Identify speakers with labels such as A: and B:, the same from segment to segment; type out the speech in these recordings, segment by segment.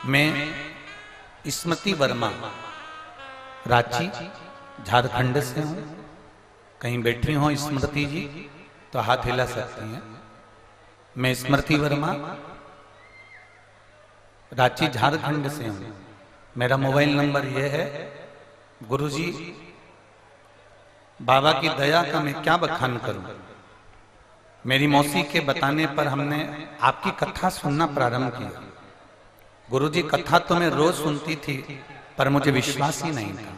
A: मैं स्मृति वर्मा रांची झारखंड से हूँ। कहीं बैठी हो स्मृति जी तो हाथ हिला सकती हैं। मैं स्मृति वर्मा रांची झारखंड से हूँ। मेरा मोबाइल नंबर यह है। गुरुजी बाबा की दया का मैं क्या बखान करूं। मेरी मौसी के बताने पर हमने आपकी कथा सुनना प्रारंभ किया। गुरुजी कथा तो मैं रोज सुनती थी पर मुझे विश्वास ही नहीं था।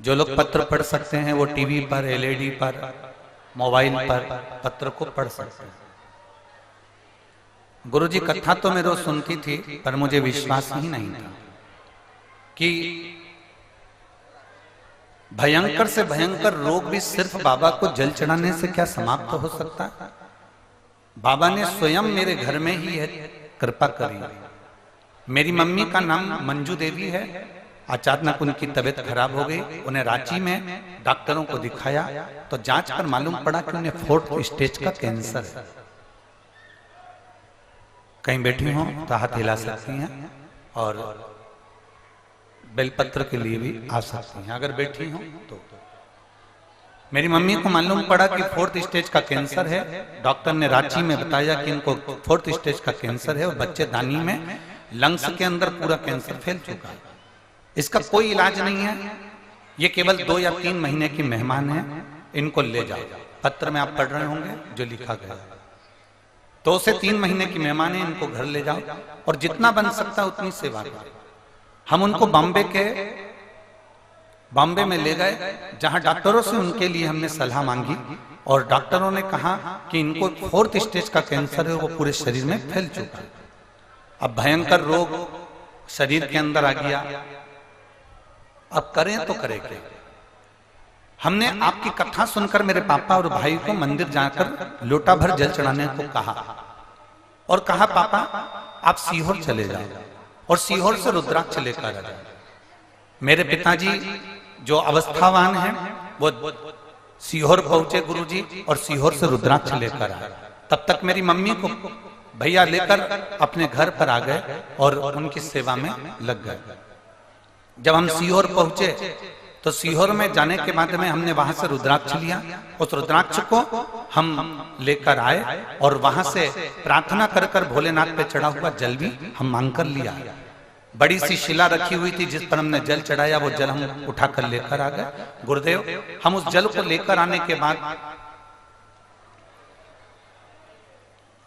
A: जो लोग पत्र पढ़ सकते हैं वो टीवी पर, एलईडी पर, मोबाइल पर पत्र को पढ़ सकते हैं। गुरुजी कथा तो मैं रोज सुनती थी पर मुझे विश्वास ही नहीं था कि भयंकर से भयंकर रोग भी सिर्फ बाबा को जल चढ़ाने से क्या समाप्त हो सकता है। बाबा ने स्वयं मेरे घर में ही है कृपा करी। मेरी मम्मी का नाम मंजू देवी है। अचानक उनकी तबीयत खराब हो गई। उन्हें रांची में डॉक्टरों को दिखाया तो जांच कर मालूम पड़ा कि उन्हें 4th स्टेज का कैंसर है। कहीं बैठी हो तो हाथ हिला सकती हैं और बेलपत्र के लिए भी आ सकती हैं अगर बैठी हो तो। मेरी मम्मी को मालूम पड़ा कि 4th स्टेज का कैंसर है। डॉक्टर ने रांची में बताया कि इनको 4th स्टेज का कैंसर है और बच्चेदानी में लंग्स के अंदर पूरा कैंसर फैल चुका है। इसका कोई इलाज नहीं है। ये केवल 2 या 3 महीने की मेहमान है। इनको ले जाओ। पत्र में आप पढ़ रहे होंगे जो लिखा गया। 2 से 3 महीने की मेहमान है। इनको घर ले जाओ और जितना बन सकता उतनी सेवा करो। हम उनको बॉम्बे में ले गए जहां डॉक्टरों से उनके लिए हमने सलाह मांगी और डॉक्टरों ने कहा कि इनको 4th स्टेज का कैंसर है। वो पूरे शरीर में फैल चुका है। अब भयंकर रोग शरीर के अंदर आ गया। अब करें तो करें क्या। हमने आपकी कथा सुनकर मेरे पापा और भाई को मंदिर जाकर लोटा भर जल चढ़ाने को कहा और कहा पापा आप सीहोर चले जाओ और सीहोर से रुद्राक्ष लेकर आ जाओ। मेरे पिताजी जो अवस्थावान हैं वो सीहोर पहुंचे गुरुजी और सीहोर से रुद्राक्ष लेकर आए। तब तक मेरी मम्मी को भैया लेकर अपने घर पर आ गए और उनकी सेवा में लग गए। जब हम सीहोर पहुंचे तो सीहोर में जाने के बाद में हमने वहां से रुद्राक्ष लिया। उस रुद्राक्ष को हम लेकर आए और वहां से प्रार्थना कर कर भोलेनाथ पे चढ़ा हुआ जल भी हम मांग कर लिया। बड़ी सी शिला रखी हुई थी जिस पर हमने जल चढ़ाया। वो जल हम उठाकर लेकर आ गए। गुरुदेव हम उस जल को लेकर आने के बाद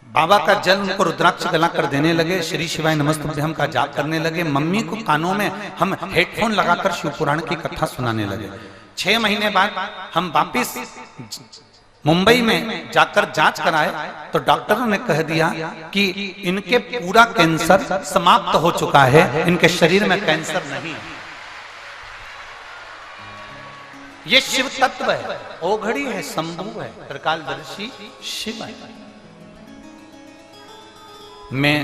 A: बाबा का जल उनको रुद्राक्ष गलाकर देने लगे। श्री शिवाय नमस्तुभ्यम का जाप करने लगे। मम्मी को कानों में हम हेडफोन लगाकर शिव पुराण की कथा सुनाने लगे। 6 महीने बाद हम वापिस मुंबई में जाकर जांच कराए तो डॉक्टरों ने कह दिया कि इनके पूरा कैंसर समाप्त हो चुका है। इनके शरीर में कैंसर नहीं है। ये शिव तत्व है, ओघड़ी है, शंभु है, त्रिकालदर्शी शिव है। मैं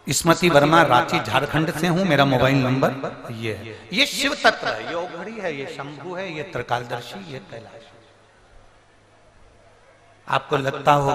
A: स्मृति वर्मा रांची झारखंड से हूं। मेरा मोबाइल नंबर ये है। ये शिव तत्व है, ये ओघड़ी है, ये शंभु है, ये त्रिकालदर्शी, ये कैलाश। आपको लगता होगा